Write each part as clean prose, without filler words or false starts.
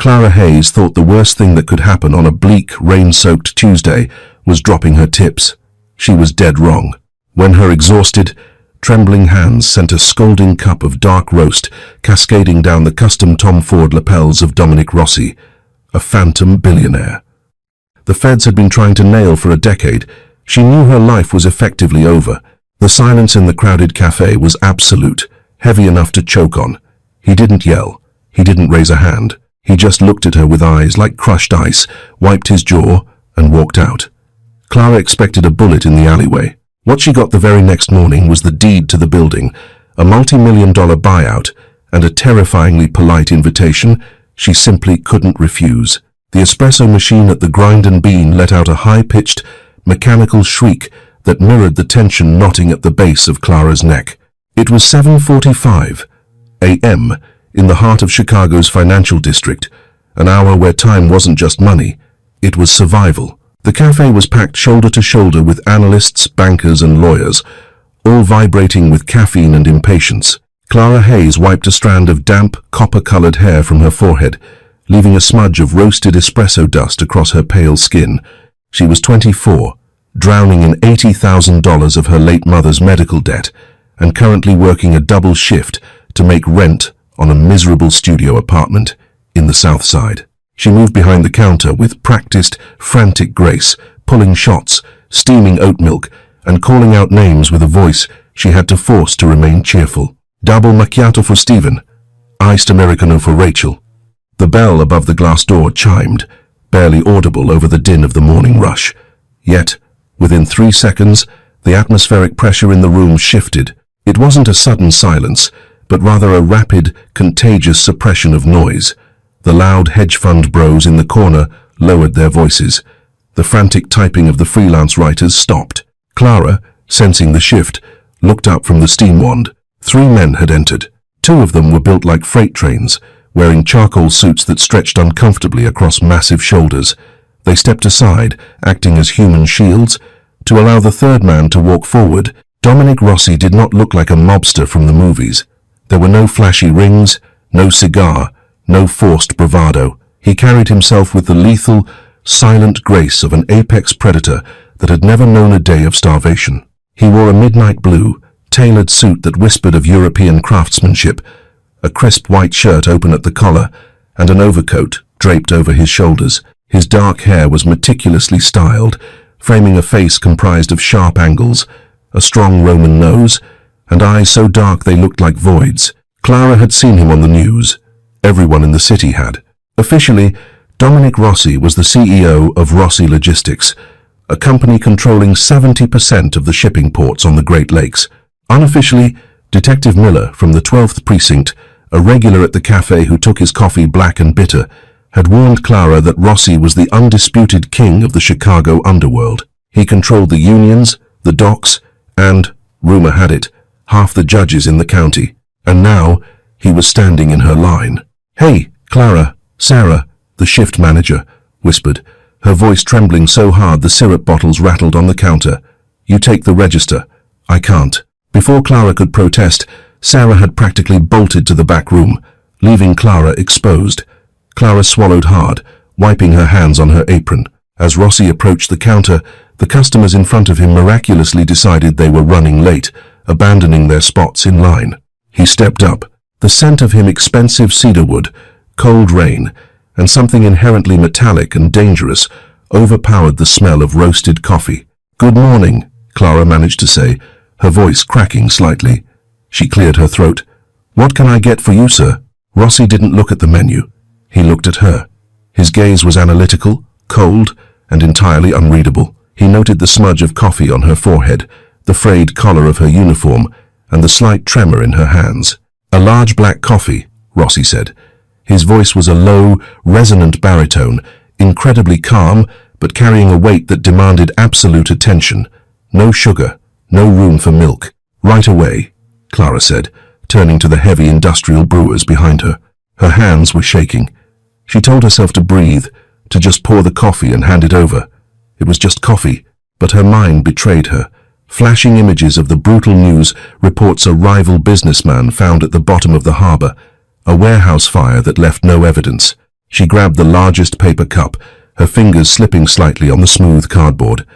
Clara Hayes thought the worst thing that could happen on a bleak, rain-soaked Tuesday was dropping her tips. She was dead wrong. When her exhausted, trembling hands sent a scalding cup of dark roast cascading down the custom Tom Ford lapels of Dominic Rossi, a phantom billionaire. The feds had been trying to nail for a decade. She knew her life was effectively over. The silence in the crowded cafe was absolute, heavy enough to choke on. He didn't yell. He didn't raise a hand. He just looked at her with eyes like crushed ice, wiped his jaw, and walked out. Clara expected a bullet in the alleyway. What she got the very next morning was the deed to the building, a multi-million-dollar buyout, and a terrifyingly polite invitation she simply couldn't refuse. The espresso machine at the grind and bean let out a high-pitched, mechanical shriek that mirrored the tension knotting at the base of Clara's neck. It was 7:45 a.m. in the heart of Chicago's financial district, an hour where time wasn't just money, it was survival. The cafe was packed shoulder to shoulder with analysts, bankers, and lawyers, all vibrating with caffeine and impatience. Clara Hayes wiped a strand of damp, copper-colored hair from her forehead, leaving a smudge of roasted espresso dust across her pale skin. She was 24, drowning in $80,000 of her late mother's medical debt, and currently working a double shift to make rent on a miserable studio apartment in the South Side. She moved behind the counter with practiced, frantic grace, pulling shots, steaming oat milk, and calling out names with a voice she had to force to remain cheerful. Double macchiato for Stephen, iced Americano for Rachel. The bell above the glass door chimed, barely audible over the din of the morning rush. Yet, within 3 seconds, the atmospheric pressure in the room shifted. It wasn't a sudden silence, but rather a rapid, contagious suppression of noise. The loud hedge fund bros in the corner lowered their voices. The frantic typing of the freelance writers stopped. Clara, sensing the shift, looked up from the steam wand. 3 men had entered. 2 of them were built like freight trains, wearing charcoal suits that stretched uncomfortably across massive shoulders. They stepped aside, acting as human shields, to allow the 3rd man to walk forward. Dominic Rossi did not look like a mobster from the movies. There were no flashy rings, no cigar, no forced bravado. He carried himself with the lethal, silent grace of an apex predator that had never known a day of starvation. He wore a midnight blue, tailored suit that whispered of European craftsmanship, a crisp white shirt open at the collar, and an overcoat draped over his shoulders. His dark hair was meticulously styled, framing a face comprised of sharp angles, a strong Roman nose, and eyes so dark they looked like voids. Clara had seen him on the news. Everyone in the city had. Officially, Dominic Rossi was the CEO of Rossi Logistics, a company controlling 70% of the shipping ports on the Great Lakes. Unofficially, Detective Miller from the 12th Precinct, a regular at the cafe who took his coffee black and bitter, had warned Clara that Rossi was the undisputed king of the Chicago underworld. He controlled the unions, the docks, and, rumor had it, half the judges in the county. And now, he was standing in her line. "Hey, Clara, Sarah," the shift manager whispered, her voice trembling so hard the syrup bottles rattled on the counter. "You take the register. I can't." Before Clara could protest, Sarah had practically bolted to the back room, leaving Clara exposed. Clara swallowed hard, wiping her hands on her apron. As Rossi approached the counter, the customers in front of him miraculously decided they were running late, abandoning their spots in line. He stepped up. The scent of him expensive cedarwood, cold rain, and something inherently metallic and dangerous overpowered the smell of roasted coffee. "Good morning," Clara managed to say, her voice cracking slightly. She cleared her throat. "What can I get for you, sir?" Rossi didn't look at the menu. He looked at her. His gaze was analytical, cold, and entirely unreadable. He noted the smudge of coffee on her forehead, the frayed collar of her uniform, and the slight tremor in her hands. "A large black coffee," Rossi said. His voice was a low, resonant baritone, incredibly calm, but carrying a weight that demanded absolute attention. "No sugar, no room for milk." "Right away," Clara said, turning to the heavy industrial brewers behind her. Her hands were shaking. She told herself to breathe, to just pour the coffee and hand it over. It was just coffee, but her mind betrayed her. Flashing images of the brutal news reports a rival businessman found at the bottom of the harbor, a warehouse fire that left no evidence. She grabbed the largest paper cup, her fingers slipping slightly on the smooth cardboard.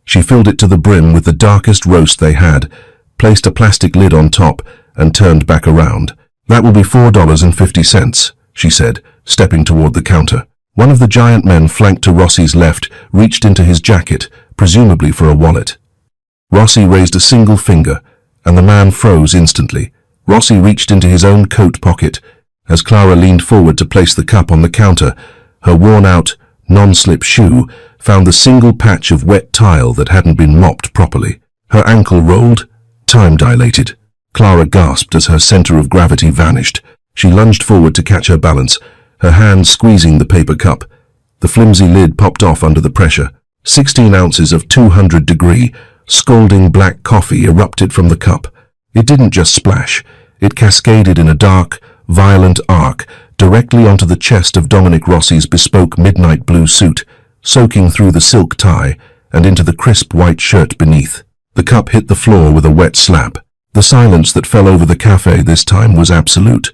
She filled it to the brim with the darkest roast they had, placed a plastic lid on top, and turned back around. "That will be $4.50, she said, stepping toward the counter. One of the giant men flanked to Rossi's left reached into his jacket, presumably for a wallet. Rossi raised a single finger, and the man froze instantly. Rossi reached into his own coat pocket. As Clara leaned forward to place the cup on the counter, her worn-out, non-slip shoe found the single patch of wet tile that hadn't been mopped properly. Her ankle rolled, time dilated. Clara gasped as her center of gravity vanished. She lunged forward to catch her balance, her hand squeezing the paper cup. The flimsy lid popped off under the pressure. 16 ounces of 200-degree, scalding black coffee erupted from the cup. It didn't just splash. It cascaded in a dark, violent arc directly onto the chest of Dominic Rossi's bespoke midnight blue suit, soaking through the silk tie and into the crisp white shirt beneath. The cup hit the floor with a wet slap. The silence that fell over the cafe this time was absolute.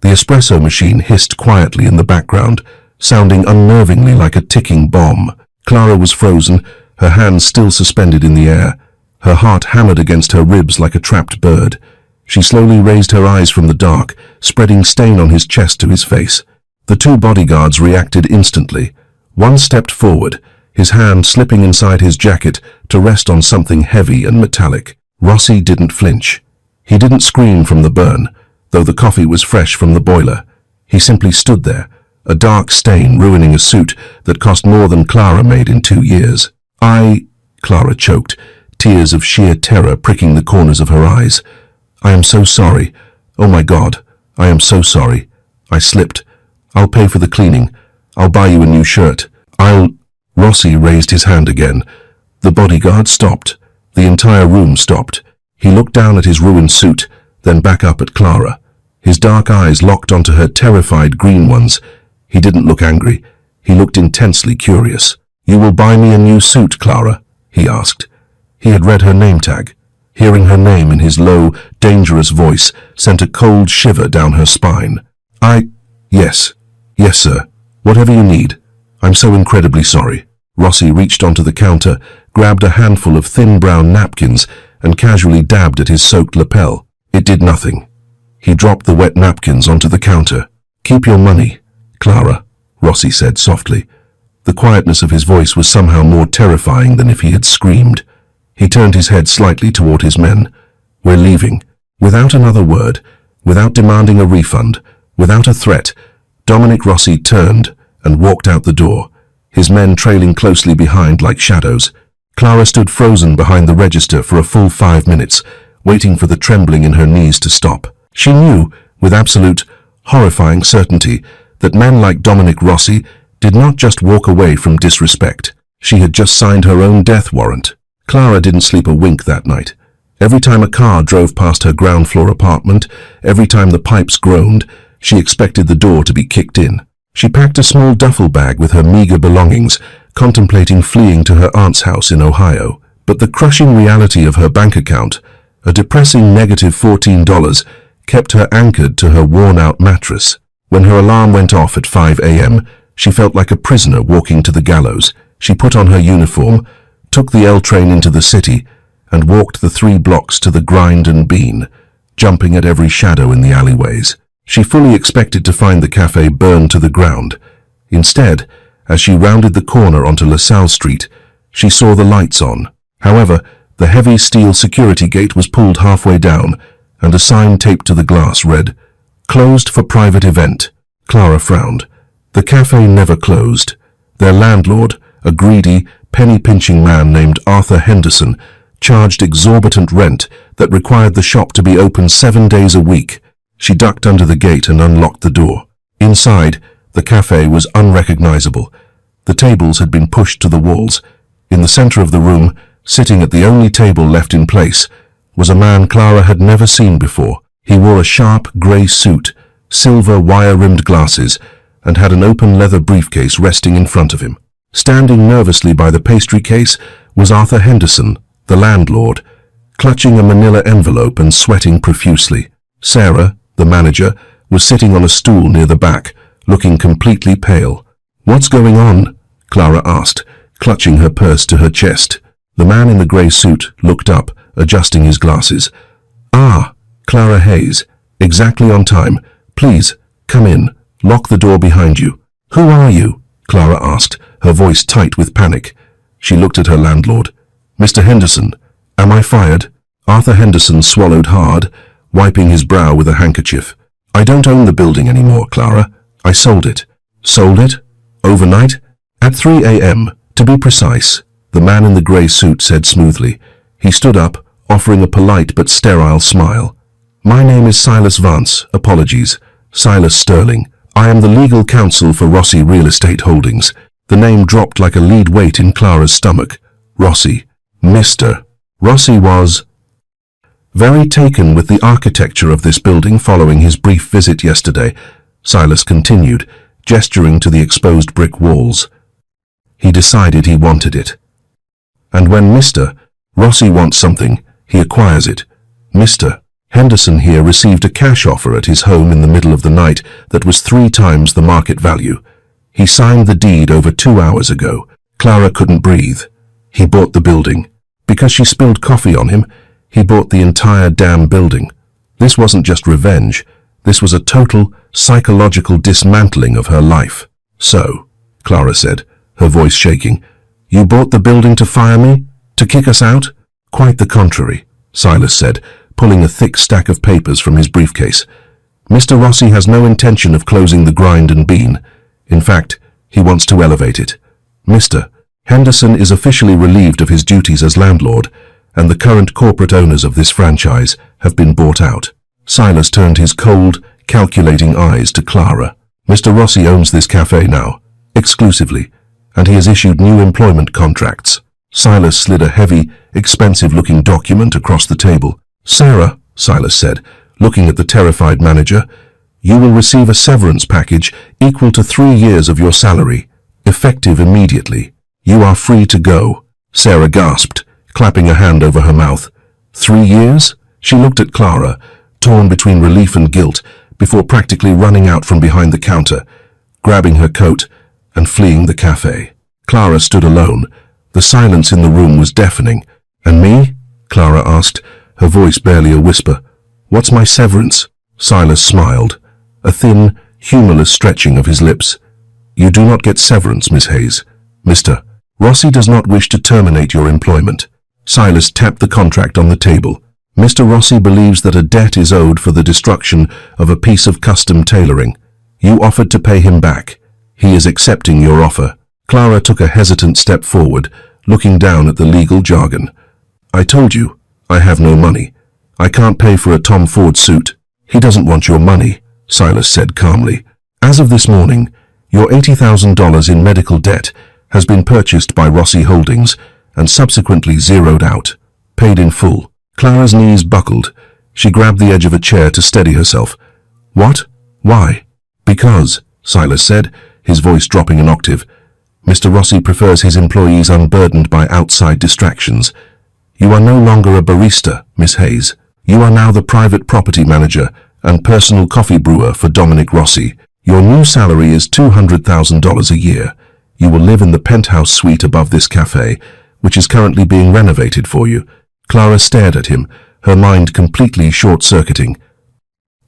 The espresso machine hissed quietly in the background, sounding unnervingly like a ticking bomb. Clara was frozen, her hands still suspended in the air. Her heart hammered against her ribs like a trapped bird. She slowly raised her eyes from the dark, spreading stain on his chest to his face. The two bodyguards reacted instantly. One stepped forward, his hand slipping inside his jacket to rest on something heavy and metallic. Rossi didn't flinch. He didn't scream from the burn, though the coffee was fresh from the boiler. He simply stood there, a dark stain ruining a suit that cost more than Clara made in 2 years. Clara choked, tears of sheer terror pricking the corners of her eyes. "I am so sorry. Oh my God, I am so sorry. I slipped. I'll pay for the cleaning. I'll buy you a new shirt. Rossi raised his hand again. The bodyguard stopped. The entire room stopped. He looked down at his ruined suit, then back up at Clara. His dark eyes locked onto her terrified green ones. He didn't look angry. He looked intensely curious. "You will buy me a new suit, Clara?" he asked. He had read her name tag. Hearing her name in his low, dangerous voice sent a cold shiver down her spine. Yes, sir. Whatever you need. I'm so incredibly sorry." Rossi reached onto the counter, grabbed a handful of thin brown napkins, and casually dabbed at his soaked lapel. It did nothing. He dropped the wet napkins onto the counter. "Keep your money, Clara," Rossi said softly. The quietness of his voice was somehow more terrifying than if he had screamed. He turned his head slightly toward his men. "We're leaving." Without another word, without demanding a refund, without a threat, Dominic Rossi turned and walked out the door, his men trailing closely behind like shadows. Clara stood frozen behind the register for a full 5 minutes, waiting for the trembling in her knees to stop. She knew, with absolute, horrifying certainty, that men like Dominic Rossi did not just walk away from disrespect. She had just signed her own death warrant. Clara didn't sleep a wink that night. Every time a car drove past her ground-floor apartment, every time the pipes groaned, she expected the door to be kicked in. She packed a small duffel bag with her meager belongings, contemplating fleeing to her aunt's house in Ohio. But the crushing reality of her bank account, a depressing negative $14, kept her anchored to her worn-out mattress. When her alarm went off at 5 a.m., she felt like a prisoner walking to the gallows. She put on her uniform, took the L train into the city, and walked the 3 blocks to the grind and bean, jumping at every shadow in the alleyways. She fully expected to find the cafe burned to the ground. Instead, as she rounded the corner onto LaSalle Street, she saw the lights on. However, the heavy steel security gate was pulled halfway down, and a sign taped to the glass read, "Closed for private event." Clara frowned. The cafe never closed. Their landlord, a greedy, penny-pinching man named Arthur Henderson, charged exorbitant rent that required the shop to be open 7 days a week. She ducked under the gate and unlocked the door. Inside, the cafe was unrecognizable. The tables had been pushed to the walls. In the center of the room, sitting at the only table left in place, was a man Clara had never seen before. He wore a sharp grey suit, silver wire-rimmed glasses, and had an open leather briefcase resting in front of him. Standing nervously by the pastry case was Arthur Henderson, the landlord, clutching a manila envelope and sweating profusely. Sarah, the manager, was sitting on a stool near the back, looking completely pale. "What's going on?" Clara asked, clutching her purse to her chest. The man in the grey suit looked up, adjusting his glasses. "Ah, Clara Hayes. Exactly on time. Please, come in. Lock the door behind you." "Who are you?" Clara asked, her voice tight with panic. She looked at her landlord. "Mr. Henderson. Am I fired?" Arthur Henderson swallowed hard, wiping his brow with a handkerchief. "I don't own the building anymore, Clara. I sold it." "Sold it? Overnight?" "At 3 a.m., to be precise," the man in the grey suit said smoothly. He stood up, offering a polite but sterile smile. "My name is Silas Vance. Apologies. Silas Sterling. I am the legal counsel for Rossi Real Estate Holdings." The name dropped like a lead weight in Clara's stomach. Rossi. Mr. Rossi was very taken with the architecture of this building following his brief visit yesterday. Silas continued, gesturing to the exposed brick walls. He decided he wanted it. And when Mr. Rossi wants something, he acquires it. Mr. Henderson here received a cash offer at his home in the middle of the night that was 3 times the market value. He signed the deed over 2 hours ago. Clara couldn't breathe. He bought the building. Because she spilled coffee on him, he bought the entire damn building. This wasn't just revenge. This was a total psychological dismantling of her life. "So," Clara said, her voice shaking, "you bought the building to fire me? To kick us out?" "Quite the contrary," Silas said, pulling a thick stack of papers from his briefcase. "Mr. Rossi has no intention of closing the Grind and Bean. In fact, he wants to elevate it. Mr. Henderson is officially relieved of his duties as landlord, and the current corporate owners of this franchise have been bought out." Silas turned his cold, calculating eyes to Clara. "Mr. Rossi owns this cafe now, exclusively, and he has issued new employment contracts." Silas slid a heavy, expensive-looking document across the table. "Sarah," Silas said, looking at the terrified manager, "you will receive a severance package equal to 3 years of your salary, effective immediately. You are free to go." Sarah gasped, clapping a hand over her mouth. 3 years? She looked at Clara, torn between relief and guilt, before practically running out from behind the counter, grabbing her coat and fleeing the cafe. Clara stood alone. The silence in the room was deafening. "And me?" Clara asked, her voice barely a whisper. "What's my severance?" Silas smiled, a thin, humorless stretching of his lips. "You do not get severance, Miss Hayes. Mr. Rossi does not wish to terminate your employment." Silas tapped the contract on the table. "Mr. Rossi believes that a debt is owed for the destruction of a piece of custom tailoring. You offered to pay him back. He is accepting your offer." Clara took a hesitant step forward, looking down at the legal jargon. "I told you, I have no money. I can't pay for a Tom Ford suit." "He doesn't want your money," Silas said calmly. "As of this morning, your $80,000 in medical debt has been purchased by Rossi Holdings and subsequently zeroed out, paid in full." Clara's knees buckled. She grabbed the edge of a chair to steady herself. "What? Why?" "Because," Silas said, his voice dropping an octave, "Mr. Rossi prefers his employees unburdened by outside distractions. You are no longer a barista, Miss Hayes. You are now the private property manager and personal coffee brewer for Dominic Rossi. Your new salary is $200,000 a year. You will live in the penthouse suite above this cafe, which is currently being renovated for you." Clara stared at him, her mind completely short-circuiting.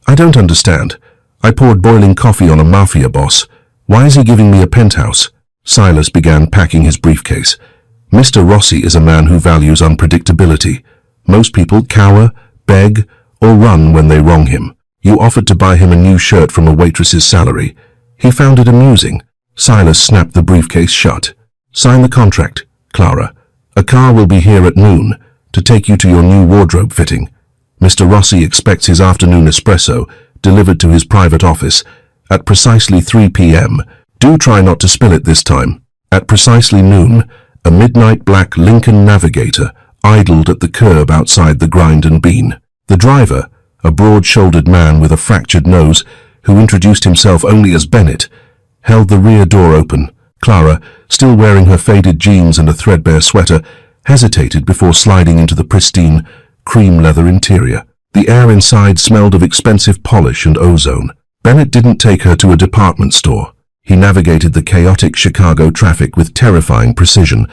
"I don't understand. I poured boiling coffee on a Mafia boss. Why is he giving me a penthouse?" Silas began packing his briefcase. "Mr. Rossi is a man who values unpredictability. Most people cower, beg, or run when they wrong him. You offered to buy him a new shirt from a waitress's salary. He found it amusing." Silas snapped the briefcase shut. "Sign the contract, Clara. A car will be here at noon to take you to your new wardrobe fitting. Mr. Rossi expects his afternoon espresso delivered to his private office at precisely 3 p.m. Do try not to spill it this time." At precisely noon, a midnight black Lincoln Navigator idled at the curb outside the Grind and Bean. The driver, a broad-shouldered man with a fractured nose who introduced himself only as Bennett, held the rear door open. Clara, still wearing her faded jeans and a threadbare sweater, hesitated before sliding into the pristine, cream leather interior. The air inside smelled of expensive polish and ozone. Bennett didn't take her to a department store. He navigated the chaotic Chicago traffic with terrifying precision,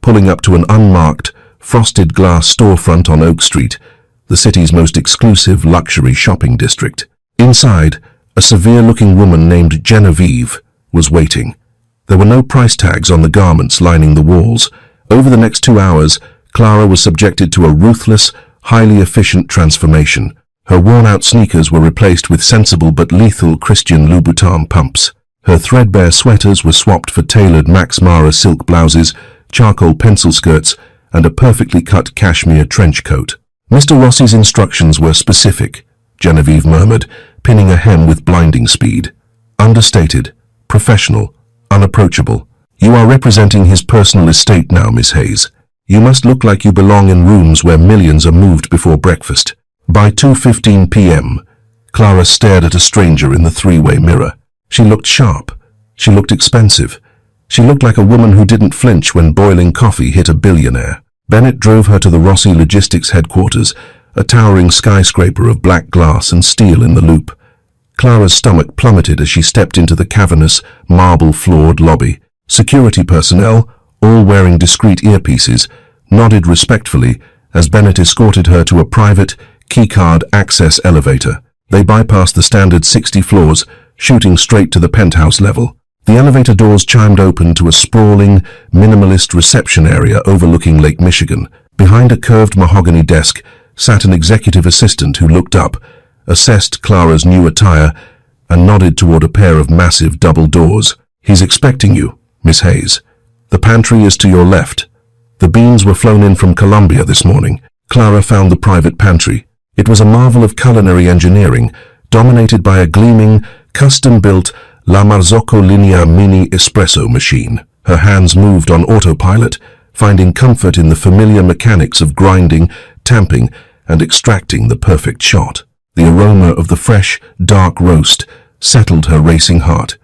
pulling up to an unmarked, frosted glass storefront on Oak Street, the city's most exclusive luxury shopping district. Inside, a severe-looking woman named Genevieve was waiting. There were no price tags on the garments lining the walls. Over the next 2 hours, Clara was subjected to a ruthless, highly efficient transformation. Her worn-out sneakers were replaced with sensible but lethal Christian Louboutin pumps. Her threadbare sweaters were swapped for tailored Max Mara silk blouses, charcoal pencil skirts, and a perfectly cut cashmere trench coat. Mr. Rossi's instructions were specific, Genevieve murmured, pinning a hem with blinding speed. Understated, professional, unapproachable. You are representing his personal estate now, Miss Hayes. You must look like you belong in rooms where millions are moved before breakfast. By 2:15 p.m., Clara stared at a stranger in the three-way mirror. She looked sharp. She looked expensive. She looked like a woman who didn't flinch when boiling coffee hit a billionaire. Bennett drove her to the Rossi Logistics headquarters, a towering skyscraper of black glass and steel in the loop. Clara's stomach plummeted as she stepped into the cavernous, marble-floored lobby. Security personnel, all wearing discreet earpieces, nodded respectfully as Bennett escorted her to a private, keycard access elevator. They bypassed the standard 60 floors, shooting straight to the penthouse level. The elevator doors chimed open to a sprawling, minimalist reception area overlooking Lake Michigan. Behind a curved mahogany desk sat an executive assistant who looked up, assessed Clara's new attire, and nodded toward a pair of massive double doors. He's expecting you, Miss Hayes. The pantry is to your left. The beans were flown in from Colombia this morning. Clara found the private pantry. It was a marvel of culinary engineering, dominated by a gleaming, custom-built La Marzocco Linea mini espresso machine. Her hands moved on autopilot, finding comfort in the familiar mechanics of grinding, tamping, and extracting the perfect shot. The aroma of the fresh, dark roast settled her racing heart.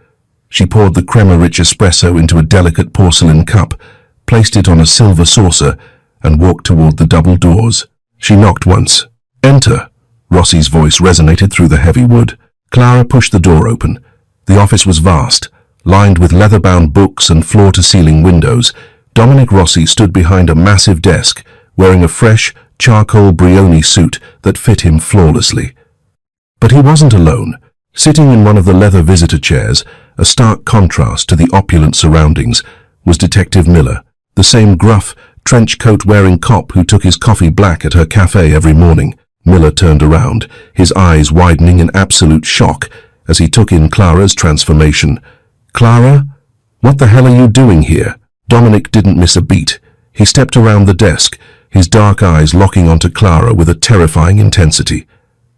She poured the crema-rich espresso into a delicate porcelain cup, placed it on a silver saucer, and walked toward the double doors. She knocked once. "Enter." Rossi's voice resonated through the heavy wood. Clara pushed the door open. The office was vast, lined with leather-bound books and floor-to-ceiling windows. Dominic Rossi stood behind a massive desk, wearing a fresh, charcoal Brioni suit that fit him flawlessly. But he wasn't alone. Sitting in one of the leather visitor chairs, a stark contrast to the opulent surroundings, was Detective Miller, the same gruff, trench-coat-wearing cop who took his coffee black at her cafe every morning. Miller turned around, his eyes widening in absolute shock as he took in Clara's transformation. "Clara? What the hell are you doing here?" Dominic didn't miss a beat. He stepped around the desk, his dark eyes locking onto Clara with a terrifying intensity.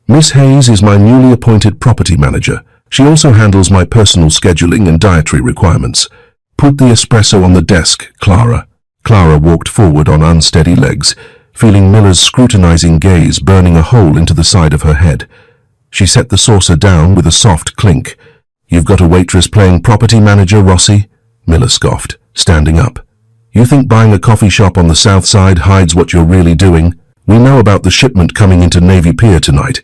"Miss Hayes is my newly appointed property manager. She also handles my personal scheduling and dietary requirements. Put the espresso on the desk, Clara." Clara walked forward on unsteady legs, feeling Miller's scrutinizing gaze burning a hole into the side of her head. She set the saucer down with a soft clink. "You've got a waitress playing property manager, Rossi?" Miller scoffed, standing up. "You think buying a coffee shop on the south side hides what you're really doing? We know about the shipment coming into Navy Pier tonight.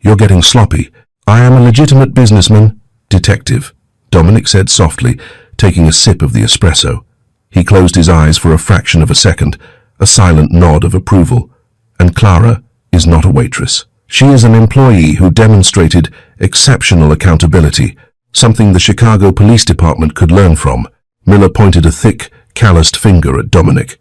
You're getting sloppy." "I am a legitimate businessman, detective," Dominic said softly, taking a sip of the espresso. He closed his eyes for a fraction of a second, a silent nod of approval. "And Clara is not a waitress. She is an employee who demonstrated exceptional accountability, something the Chicago Police Department could learn from." Miller pointed a thick, calloused finger at Dominic.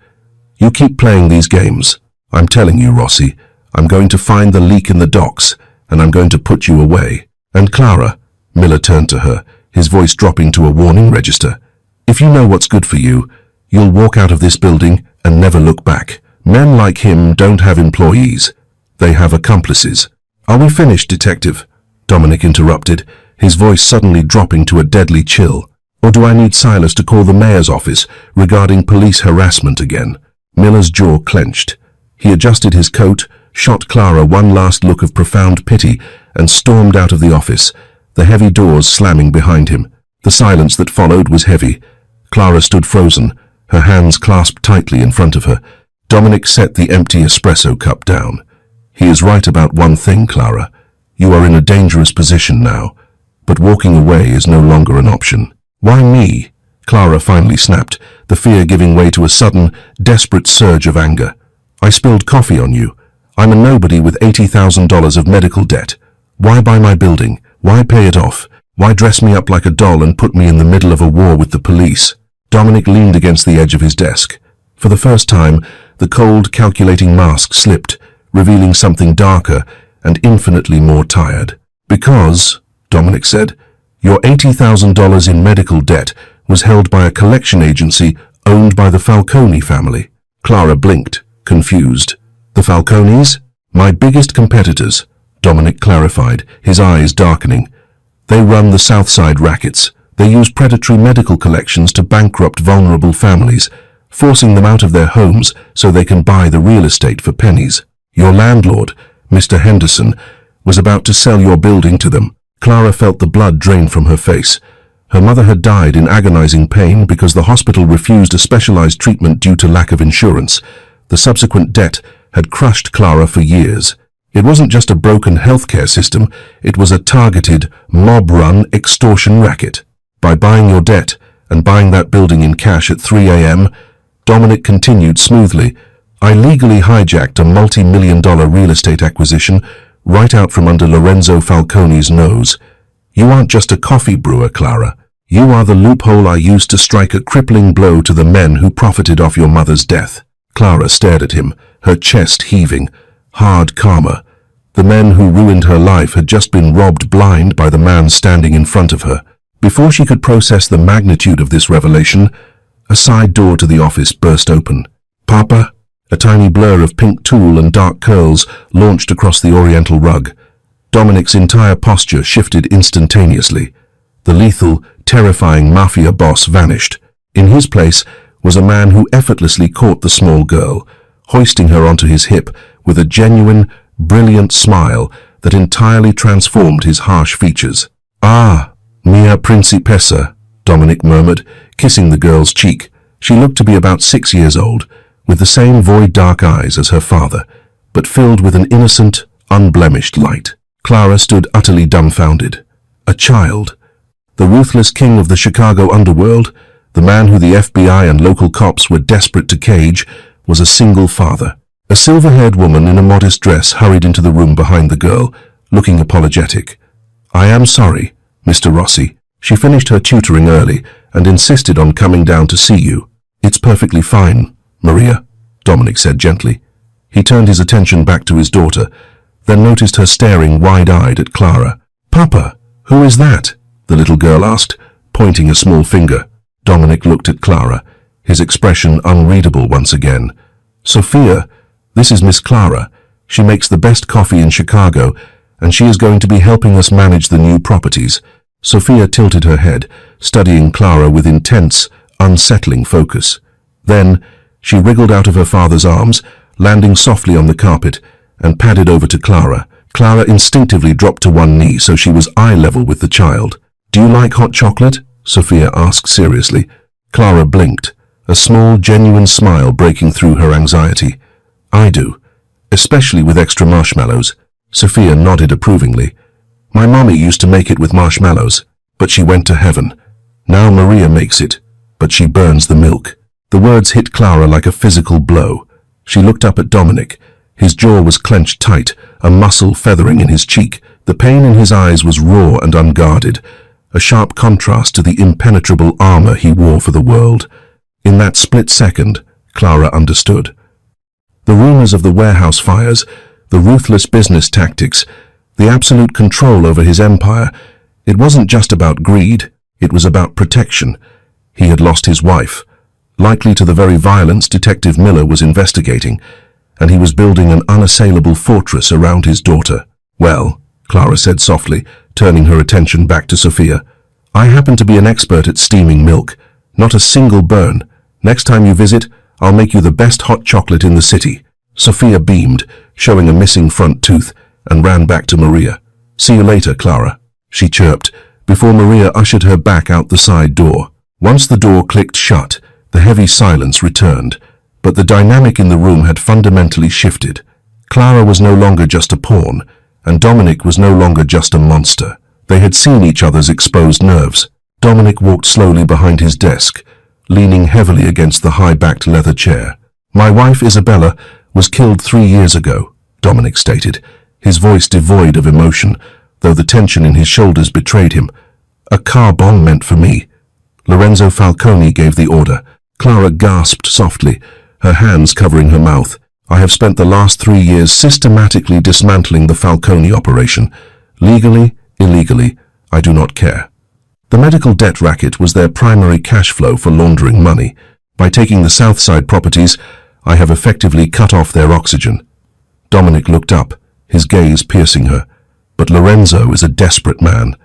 "You keep playing these games. I'm telling you, Rossi, I'm going to find the leak in the docks, and I'm going to put you away. And Clara," Miller turned to her, his voice dropping to a warning register, "if you know what's good for you, you'll walk out of this building and never look back. Men like him don't have employees. They have accomplices." "Are we finished, detective?" Dominic interrupted, his voice suddenly dropping to a deadly chill. "Or do I need Silas to call the mayor's office regarding police harassment again?" Miller's jaw clenched. He adjusted his coat, shot Clara one last look of profound pity, and stormed out of the office, the heavy doors slamming behind him. The silence that followed was heavy. Clara stood frozen, her hands clasped tightly in front of her. Dominic set the empty espresso cup down. "He is right about one thing, Clara. You are in a dangerous position now. but walking away is no longer an option. Why me? Clara finally snapped, the fear giving way to a sudden, desperate surge of anger. I spilled coffee on you. I'm a nobody with $80,000 of medical debt. Why buy my building? Why pay it off? Why dress me up like a doll and put me in the middle of a war with the police? Dominic leaned against the edge of his desk. For the first time, the cold, calculating mask slipped, revealing something darker and infinitely more tired. Because, Dominic said, your $80,000 in medical debt was held by a collection agency owned by the Falcone family. Clara blinked, confused. The Falcones? My biggest competitors, Dominic clarified, his eyes darkening. They run the Southside rackets. They use predatory medical collections to bankrupt vulnerable families, forcing them out of their homes so they can buy the real estate for pennies. Your landlord, Mr. Henderson, was about to sell your building to them. Clara felt the blood drain from her face. Her mother had died in agonizing pain because the hospital refused a specialized treatment due to lack of insurance. The subsequent debt had crushed Clara for years. It wasn't just a broken healthcare system, it was a targeted, mob-run extortion racket. By buying your debt and buying that building in cash at 3 a.m., Dominic continued smoothly, I legally hijacked a multi-million-dollar real estate acquisition right out from under Lorenzo Falcone's nose. You aren't just a coffee brewer, Clara. You are the loophole I used to strike a crippling blow to the men who profited off your mother's death. Clara stared at him, her chest heaving. Hard karma. The men who ruined her life had just been robbed blind by the man standing in front of her. Before she could process the magnitude of this revelation, a side door to the office burst open. Papa, a tiny blur of pink tulle and dark curls launched across the oriental rug. Dominic's entire posture shifted instantaneously. The lethal, terrifying Mafia boss vanished. In his place was a man who effortlessly caught the small girl, hoisting her onto his hip with a genuine, brilliant smile that entirely transformed his harsh features. Ah, mia principessa, Dominic murmured, kissing the girl's cheek. She looked to be about 6 years old, with the same void-dark eyes as her father, but filled with an innocent, unblemished light. Clara stood utterly dumbfounded. A child. The ruthless king of the Chicago underworld, the man who the FBI and local cops were desperate to cage, was a single father. A silver-haired woman in a modest dress hurried into the room behind the girl, looking apologetic. I am sorry, Mr. Rossi. She finished her tutoring early and insisted on coming down to see you. It's perfectly fine, Maria, Dominic said gently. He turned his attention back to his daughter, then noticed her staring wide-eyed at Clara. Papa, who is that? The little girl asked, pointing a small finger. Dominic looked at Clara, his expression unreadable once again. Sophia, this is Miss Clara. She makes the best coffee in Chicago, and she is going to be helping us manage the new properties. Sophia tilted her head, studying Clara with intense, unsettling focus. Then, she wriggled out of her father's arms, landing softly on the carpet, and padded over to Clara. Clara instinctively dropped to one knee so she was eye-level with the child. Do you like hot chocolate? Sophia asked seriously. Clara blinked, a small, genuine smile breaking through her anxiety. I do, especially with extra marshmallows. Sophia nodded approvingly. My mommy used to make it with marshmallows, but she went to heaven. Now Maria makes it, but she burns the milk. The words hit Clara like a physical blow. She looked up at Dominic. His jaw was clenched tight, a muscle feathering in his cheek. The pain in his eyes was raw and unguarded, a sharp contrast to the impenetrable armor he wore for the world. In that split second, Clara understood. The rumors of the warehouse fires, the ruthless business tactics, the absolute control over his empire, it wasn't just about greed, it was about protection. He had lost his wife, likely to the very violence Detective Miller was investigating, and he was building an unassailable fortress around his daughter. Well, Clara said softly, turning her attention back to Sophia, I happen to be an expert at steaming milk. Not a single burn. Next time you visit, I'll make you the best hot chocolate in the city. Sophia beamed, showing a missing front tooth, and ran back to Maria. See you later, Clara, she chirped, before Maria ushered her back out the side door. Once the door clicked shut, the heavy silence returned, but the dynamic in the room had fundamentally shifted. Clara was no longer just a pawn, and Dominic was no longer just a monster. They had seen each other's exposed nerves. Dominic walked slowly behind his desk, leaning heavily against the high-backed leather chair. "My wife, Isabella, was killed 3 years ago," Dominic stated, his voice devoid of emotion, though the tension in his shoulders betrayed him. "A car bomb meant for me." Lorenzo Falcone gave the order. Clara gasped softly, her hands covering her mouth. "I have spent the last 3 years systematically dismantling the Falcone operation. Legally, illegally, I do not care." The medical debt racket was their primary cash flow for laundering money. By taking the Southside properties, I have effectively cut off their oxygen. Dominic looked up, his gaze piercing her. But Lorenzo is a desperate man,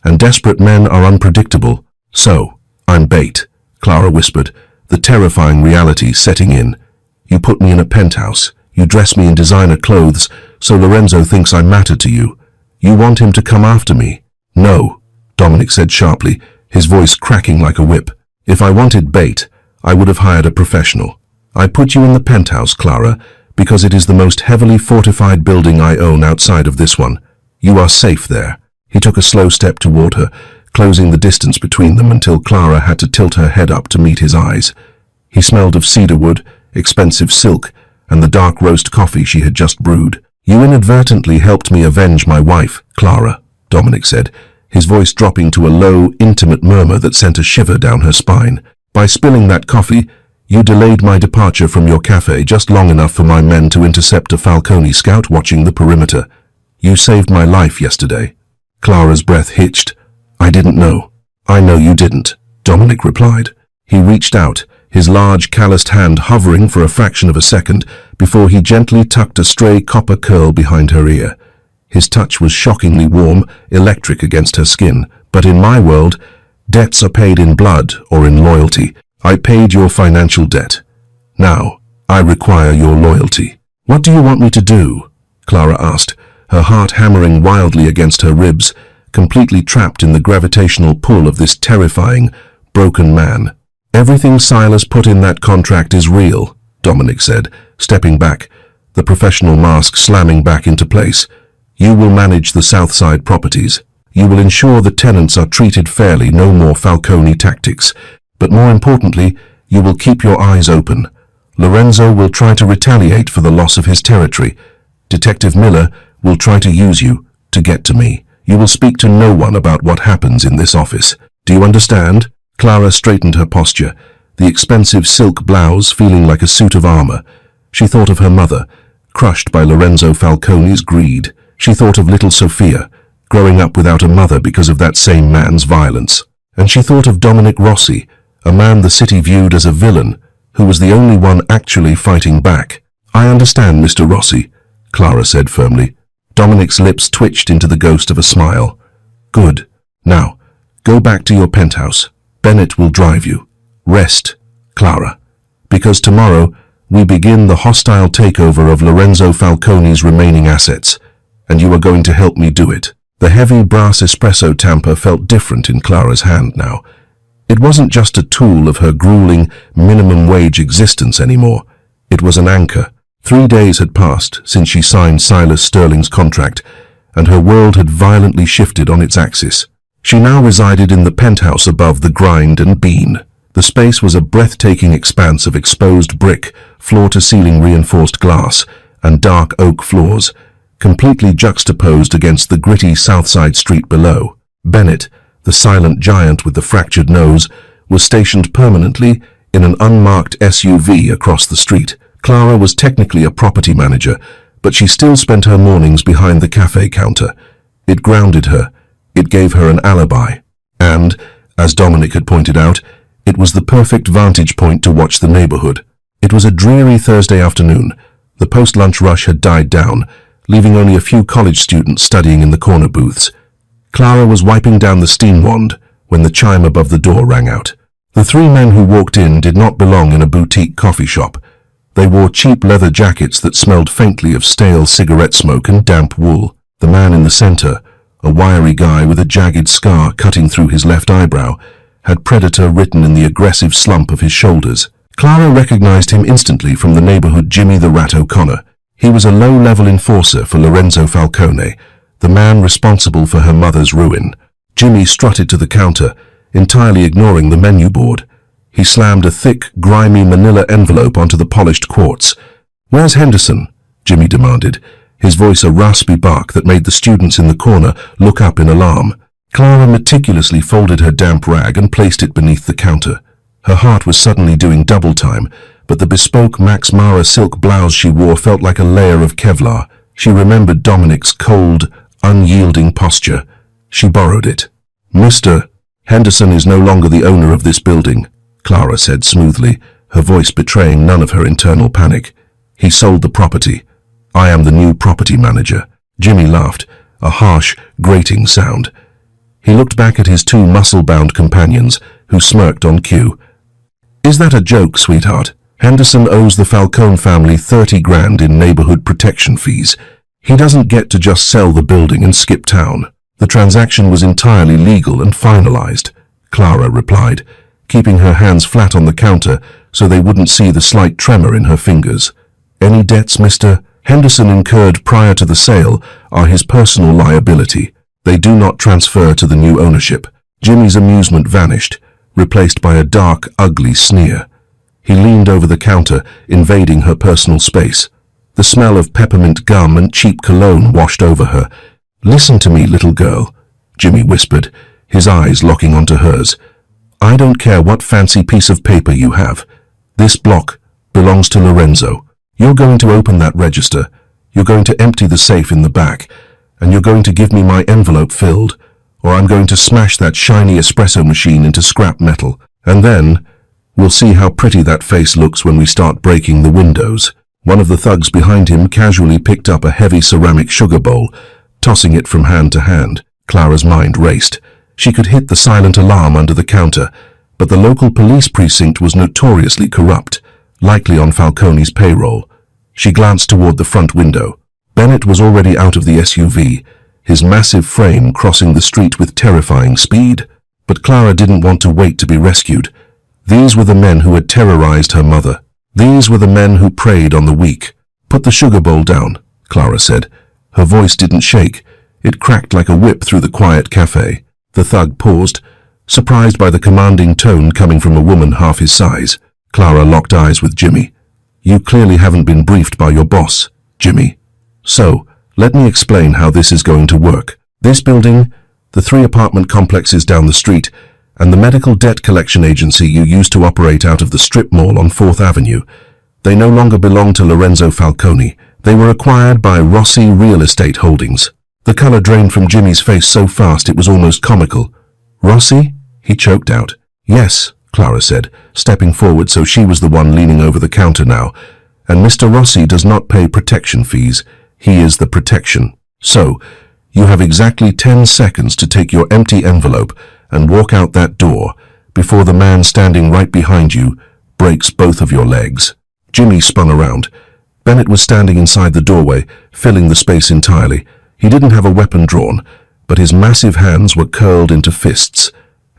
and desperate men are unpredictable. "So, I'm bait," Clara whispered, the terrifying reality setting in. "You put me in a penthouse, you dress me in designer clothes, so Lorenzo thinks I matter to you. You want him to come after me?" "No," Dominic said sharply, his voice cracking like a whip. "If I wanted bait, I would have hired a professional. I put you in the penthouse, Clara, because it is the most heavily fortified building I own outside of this one. You are safe there." He took a slow step toward her, closing the distance between them until Clara had to tilt her head up to meet his eyes. He smelled of cedarwood, expensive silk, and the dark roast coffee she had just brewed. "You inadvertently helped me avenge my wife, Clara," Dominic said, his voice dropping to a low, intimate murmur that sent a shiver down her spine. "By spilling that coffee, you delayed my departure from your cafe just long enough for my men to intercept a Falcone scout watching the perimeter. You saved my life yesterday." Clara's breath hitched. "I didn't know." "I know you didn't," Dominic replied. He reached out, his large, calloused hand hovering for a fraction of a second before he gently tucked a stray copper curl behind her ear. His touch was shockingly warm, electric against her skin. "But in my world, debts are paid in blood or in loyalty. I paid your financial debt. Now, I require your loyalty." "What do you want me to do?" Clara asked, her heart hammering wildly against her ribs, completely trapped in the gravitational pull of this terrifying, broken man. "Everything Silas put in that contract is real," Dominic said, stepping back, the professional mask slamming back into place. "You will manage the Southside properties. You will ensure the tenants are treated fairly, no more Falcone tactics. But more importantly, you will keep your eyes open. Lorenzo will try to retaliate for the loss of his territory. Detective Miller will try to use you to get to me. You will speak to no one about what happens in this office. Do you understand?" Clara straightened her posture, the expensive silk blouse feeling like a suit of armor. She thought of her mother, crushed by Lorenzo Falcone's greed. She thought of little Sophia, growing up without a mother because of that same man's violence. And she thought of Dominic Rossi, a man the city viewed as a villain, who was the only one actually fighting back. "I understand, Mr. Rossi," Clara said firmly. Dominic's lips twitched into the ghost of a smile. "Good. Now, go back to your penthouse. Bennett will drive you. Rest, Clara. Because tomorrow, we begin the hostile takeover of Lorenzo Falcone's remaining assets, and you are going to help me do it." The heavy brass espresso tamper felt different in Clara's hand now. It wasn't just a tool of her grueling, minimum-wage existence anymore. It was an anchor. 3 days had passed since she signed Silas Sterling's contract, and her world had violently shifted on its axis. She now resided in the penthouse above the grind and bean. The space was a breathtaking expanse of exposed brick, floor-to-ceiling reinforced glass, and dark oak floors, completely juxtaposed against the gritty Southside street below. Bennett, the silent giant with the fractured nose, was stationed permanently in an unmarked SUV across the street. Clara was technically a property manager, but she still spent her mornings behind the cafe counter. It grounded her. It gave her an alibi. And, as Dominic had pointed out, it was the perfect vantage point to watch the neighborhood. It was a dreary Thursday afternoon. The post-lunch rush had died down, leaving only a few college students studying in the corner booths. Clara was wiping down the steam wand when the chime above the door rang out. The 3 men who walked in did not belong in a boutique coffee shop. They wore cheap leather jackets that smelled faintly of stale cigarette smoke and damp wool. The man in the center, a wiry guy with a jagged scar cutting through his left eyebrow, had Predator written in the aggressive slump of his shoulders. Clara recognized him instantly from the neighborhood Jimmy the Rat O'Connor. He was a low-level enforcer for Lorenzo Falcone, the man responsible for her mother's ruin. Jimmy strutted to the counter, entirely ignoring the menu board. He slammed a thick, grimy manila envelope onto the polished quartz. "Where's Henderson?" Jimmy demanded, his voice a raspy bark that made the students in the corner look up in alarm. Clara meticulously folded her damp rag and placed it beneath the counter. Her heart was suddenly doing double time, but the bespoke Max Mara silk blouse she wore felt like a layer of Kevlar. She remembered Dominic's cold, unyielding posture. She borrowed it. "Mr. Henderson is no longer the owner of this building," Clara said smoothly, her voice betraying none of her internal panic. "He sold the property. I am the new property manager." Jimmy laughed, a harsh, grating sound. He looked back at his two muscle-bound companions, who smirked on cue. "Is that a joke, sweetheart? Henderson owes the Falcone family 30 grand in neighborhood protection fees. He doesn't get to just sell the building and skip town." "The transaction was entirely legal and finalized," Clara replied, keeping her hands flat on the counter so they wouldn't see the slight tremor in her fingers. "Any debts Mr. Henderson incurred prior to the sale are his personal liability. They do not transfer to the new ownership." Jimmy's amusement vanished, replaced by a dark, ugly sneer. He leaned over the counter, invading her personal space. The smell of peppermint gum and cheap cologne washed over her. "Listen to me, little girl," Jimmy whispered, his eyes locking onto hers. "I don't care what fancy piece of paper you have. This block belongs to Lorenzo. You're going to open that register. You're going to empty the safe in the back. And you're going to give me my envelope filled, or I'm going to smash that shiny espresso machine into scrap metal. And then we'll see how pretty that face looks when we start breaking the windows." One of the thugs behind him casually picked up a heavy ceramic sugar bowl, tossing it from hand to hand. Clara's mind raced. She could hit the silent alarm under the counter, but the local police precinct was notoriously corrupt, likely on Falcone's payroll. She glanced toward the front window. Bennett was already out of the SUV, his massive frame crossing the street with terrifying speed. But Clara didn't want to wait to be rescued. These were the men who had terrorized her mother. These were the men who preyed on the weak. "Put the sugar bowl down," Clara said. Her voice didn't shake. It cracked like a whip through the quiet cafe. The thug paused, surprised by the commanding tone coming from a woman half his size. Clara locked eyes with Jimmy. "You clearly haven't been briefed by your boss, Jimmy. So, let me explain how this is going to work. This building, the 3 apartment complexes down the street, and the medical debt collection agency you used to operate out of the strip mall on 4th Avenue, they no longer belong to Lorenzo Falcone. They were acquired by Rossi Real Estate Holdings." The color drained from Jimmy's face so fast it was almost comical. "Rossi?" he choked out. "Yes," Clara said, stepping forward so she was the one leaning over the counter now. "And Mr. Rossi does not pay protection fees. He is the protection. So, you have exactly 10 seconds to take your empty envelope and walk out that door before the man standing right behind you breaks both of your legs." Jimmy spun around. Bennett was standing inside the doorway, filling the space entirely. He didn't have a weapon drawn, but his massive hands were curled into fists,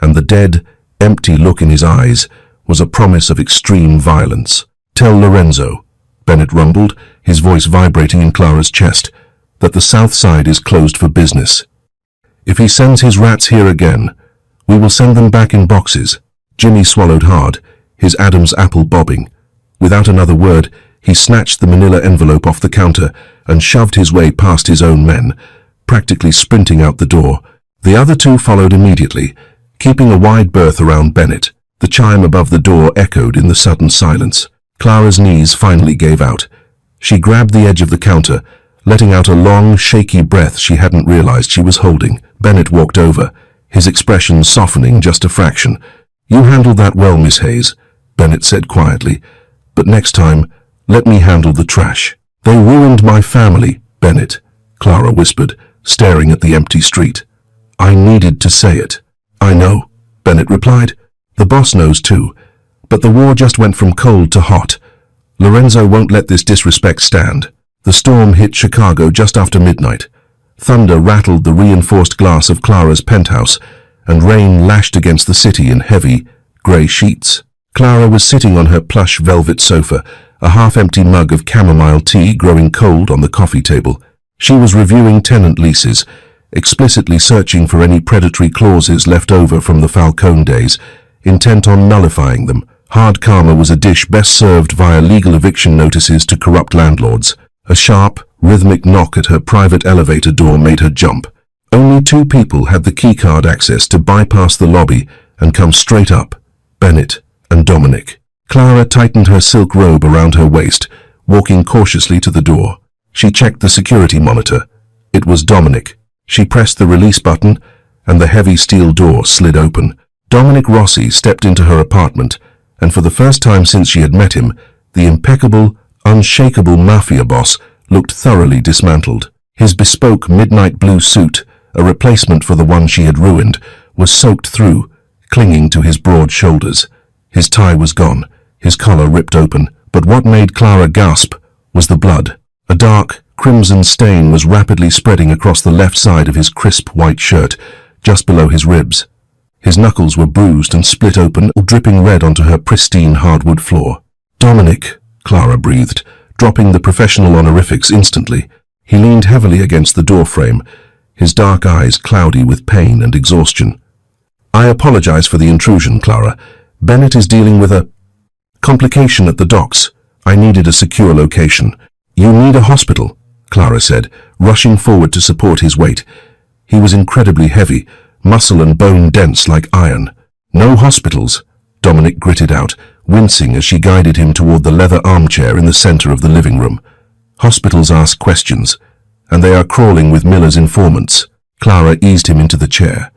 and the dead, empty look in his eyes was a promise of extreme violence. "Tell Lorenzo," Bennett rumbled, his voice vibrating in Clara's chest, "that the South Side is closed for business. If he sends his rats here again, we will send them back in boxes." Jimmy swallowed hard, his Adam's apple bobbing. Without another word, he snatched the manila envelope off the counter and shoved his way past his own men, practically sprinting out the door. The other 2 followed immediately, keeping a wide berth around Bennett. The chime above the door echoed in the sudden silence. Clara's knees finally gave out. She grabbed the edge of the counter, letting out a long, shaky breath she hadn't realized she was holding. Bennett walked over, his expression softening just a fraction. "You handled that well, Miss Hayes," Bennett said quietly. "But next time, let me handle the trash." "They ruined my family, Bennett," Clara whispered, staring at the empty street. "I needed to say it." "I know," Bennett replied. "The boss knows too. But the war just went from cold to hot. Lorenzo won't let this disrespect stand." The storm hit Chicago just after midnight. Thunder rattled the reinforced glass of Clara's penthouse, and rain lashed against the city in heavy, grey sheets. Clara was sitting on her plush velvet sofa, a half-empty mug of chamomile tea growing cold on the coffee table. She was reviewing tenant leases, explicitly searching for any predatory clauses left over from the Falcone days, intent on nullifying them. Hard karma was a dish best served via legal eviction notices to corrupt landlords. A sharp, rhythmic knock at her private elevator door made her jump. Only 2 people had the keycard access to bypass the lobby and come straight up: Bennett and Dominic. Clara tightened her silk robe around her waist, walking cautiously to the door. She checked the security monitor. It was Dominic. She pressed the release button, and the heavy steel door slid open. Dominic Rossi stepped into her apartment, and for the first time since she had met him, the impeccable, unshakable Mafia boss looked thoroughly dismantled. His bespoke midnight blue suit, a replacement for the one she had ruined, was soaked through, clinging to his broad shoulders. His tie was gone, his collar ripped open, but what made Clara gasp was the blood. A dark, crimson stain was rapidly spreading across the left side of his crisp white shirt, just below his ribs. His knuckles were bruised and split open, dripping red onto her pristine hardwood floor. "Dominic," Clara breathed, dropping the professional honorifics instantly. He leaned heavily against the doorframe, his dark eyes cloudy with pain and exhaustion. "I apologize for the intrusion, Clara. Bennett is dealing with a complication at the docks. I needed a secure location." "You need a hospital," Clara said, rushing forward to support his weight. He was incredibly heavy, muscle and bone dense like iron. "No hospitals," Dominic gritted out, wincing as she guided him toward the leather armchair in the center of the living room. "Hospitals ask questions, and they are crawling with Miller's informants." Clara eased him into the chair.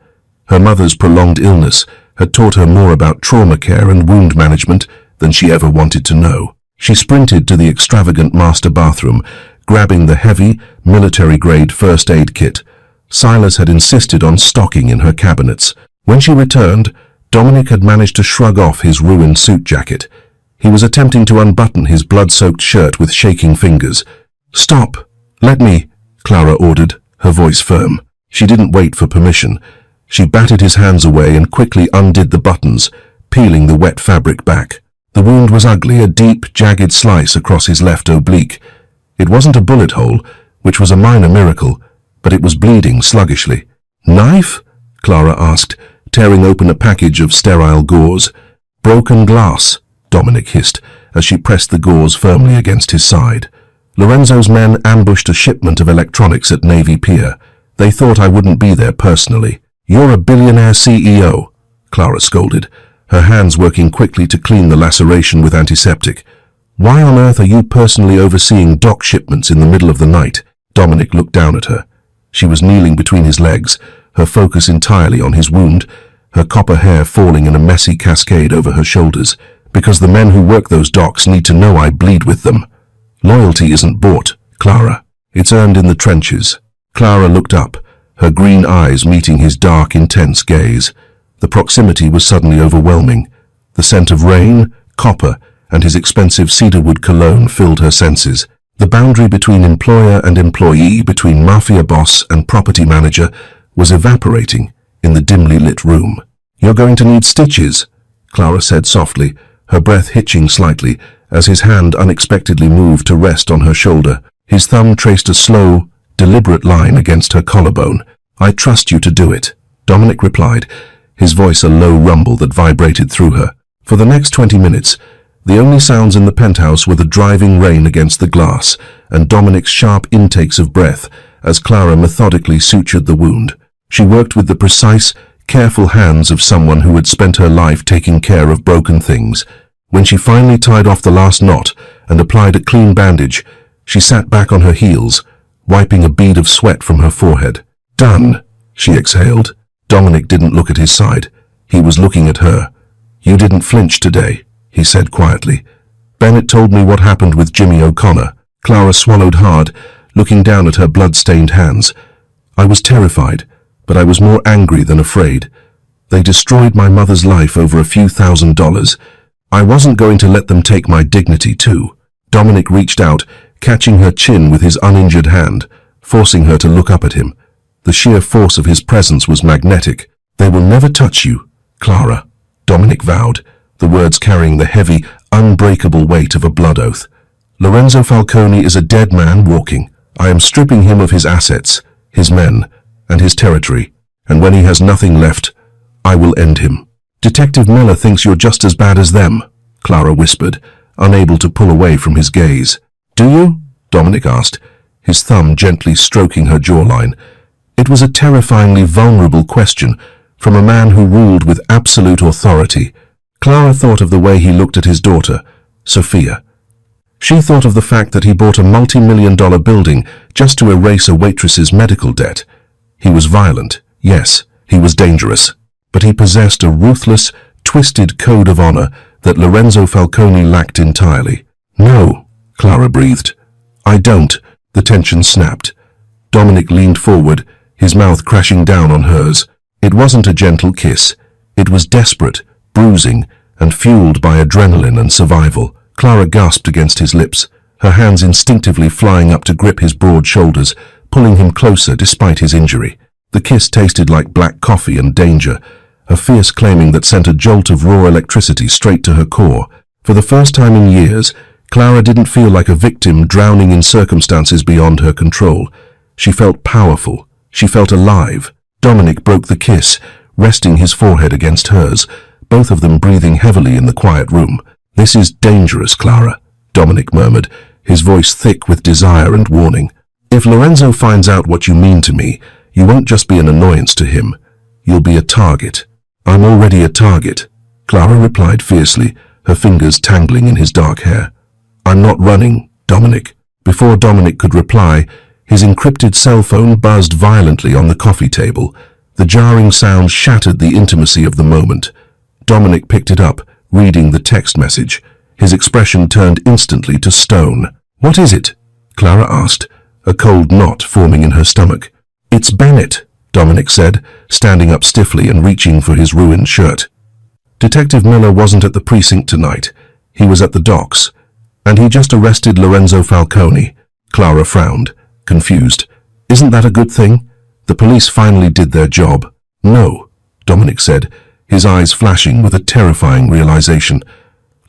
Her mother's prolonged illness had taught her more about trauma care and wound management than she ever wanted to know. She sprinted to the extravagant master bathroom, grabbing the heavy, military-grade first aid kit. Silas had insisted on stocking in her cabinets. When she returned, Dominic had managed to shrug off his ruined suit jacket. He was attempting to unbutton his blood-soaked shirt with shaking fingers. "Stop! Let me," Clara ordered, her voice firm. She didn't wait for permission. She batted his hands away and quickly undid the buttons, peeling the wet fabric back. The wound was ugly, a deep, jagged slice across his left oblique. It wasn't a bullet hole, which was a minor miracle, but it was bleeding sluggishly. "Knife?" Clara asked, tearing open a package of sterile gauze. "Broken glass," Dominic hissed, as she pressed the gauze firmly against his side. "Lorenzo's men ambushed a shipment of electronics at Navy Pier. They thought I wouldn't be there personally." "You're a billionaire CEO," Clara scolded, her hands working quickly to clean the laceration with antiseptic. "Why on earth are you personally overseeing dock shipments in the middle of the night?" Dominic looked down at her. She was kneeling between his legs, her focus entirely on his wound, her copper hair falling in a messy cascade over her shoulders. "Because the men who work those docks need to know I bleed with them. Loyalty isn't bought, Clara. It's earned in the trenches." Clara looked up, her green eyes meeting his dark, intense gaze. The proximity was suddenly overwhelming. The scent of rain, copper, and his expensive cedarwood cologne filled her senses. The boundary between employer and employee, between Mafia boss and property manager, was evaporating in the dimly lit room. "You're going to need stitches," Clara said softly, her breath hitching slightly as his hand unexpectedly moved to rest on her shoulder. His thumb traced a slow, deliberate line against her collarbone. "I trust you to do it," Dominic replied, his voice a low rumble that vibrated through her. For the next 20 minutes, the only sounds in the penthouse were the driving rain against the glass and Dominic's sharp intakes of breath as Clara methodically sutured the wound. She worked with the precise, careful hands of someone who had spent her life taking care of broken things. When she finally tied off the last knot and applied a clean bandage, she sat back on her heels, wiping a bead of sweat from her forehead. "Done," she exhaled. Dominic didn't look at his side. He was looking at her. "You didn't flinch today," he said quietly. "Bennett told me what happened with Jimmy O'Connor." Clara swallowed hard, looking down at her blood-stained hands. "I was terrified, but I was more angry than afraid. They destroyed my mother's life over a few $1,000s. I wasn't going to let them take my dignity too." Dominic reached out, catching her chin with his uninjured hand, forcing her to look up at him. The sheer force of his presence was magnetic. "They will never touch you, Clara," Dominic vowed, the words carrying the heavy, unbreakable weight of a blood oath. "Lorenzo Falcone is a dead man walking, I am stripping him of his assets, his men, and his territory, and when he has nothing left, I will end him. Detective Miller thinks you're just as bad as them, Clara whispered, unable to pull away from his gaze. Do you? Dominic asked, his thumb gently stroking her jawline. It was a terrifyingly vulnerable question from a man who ruled with absolute authority. Clara thought of the way he looked at his daughter, Sophia. She thought of the fact that he bought a multi-million-dollar building just to erase a waitress's medical debt. He was violent, yes, he was dangerous, but he possessed a ruthless, twisted code of honor that Lorenzo Falcone lacked entirely. No, Clara breathed. I don't. The tension snapped. Dominic leaned forward, his mouth crashing down on hers. It wasn't a gentle kiss. It was desperate, bruising, and fueled by adrenaline and survival. Clara gasped against his lips, her hands instinctively flying up to grip his broad shoulders, pulling him closer despite his injury. The kiss tasted like black coffee and danger, a fierce claiming that sent a jolt of raw electricity straight to her core. For the first time in years, Clara didn't feel like a victim drowning in circumstances beyond her control. She felt powerful. She felt alive. Dominic broke the kiss, resting his forehead against hers, both of them breathing heavily in the quiet room. This is dangerous, Clara, Dominic murmured, his voice thick with desire and warning. If Lorenzo finds out what you mean to me, you won't just be an annoyance to him. You'll be a target. I'm already a target, Clara replied fiercely, her fingers tangling in his dark hair. I'm not running, Dominic. Before Dominic could reply, his encrypted cell phone buzzed violently on the coffee table. The jarring sound shattered the intimacy of the moment. Dominic picked it up, reading the text message. His expression turned instantly to stone. What is it? Clara asked, a cold knot forming in her stomach. It's Bennett, Dominic said, standing up stiffly and reaching for his ruined shirt. Detective Miller wasn't at the precinct tonight. He was at the docks, and he just arrested Lorenzo Falcone. Clara frowned, confused. Isn't that a good thing? The police finally did their job. No, Dominic said, his eyes flashing with a terrifying realization.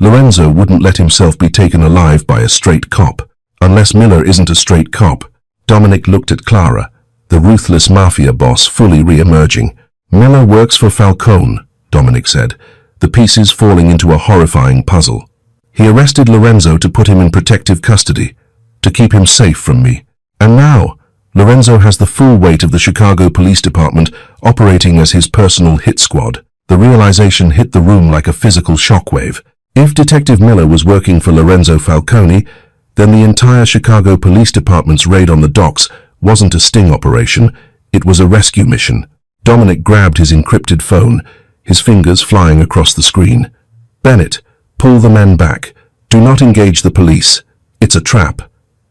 Lorenzo wouldn't let himself be taken alive by a straight cop. Unless Miller isn't a straight cop. Dominic looked at Clara, the ruthless Mafia boss fully re-emerging. Miller works for Falcone, Dominic said, the pieces falling into a horrifying puzzle. He arrested Lorenzo to put him in protective custody, to keep him safe from me. And now, Lorenzo has the full weight of the Chicago Police Department operating as his personal hit squad. The realization hit the room like a physical shockwave. If Detective Miller was working for Lorenzo Falcone, then the entire Chicago Police Department's raid on the docks wasn't a sting operation, it was a rescue mission. Dominic grabbed his encrypted phone, his fingers flying across the screen. Bennett, pull the men back. Do not engage the police. It's a trap.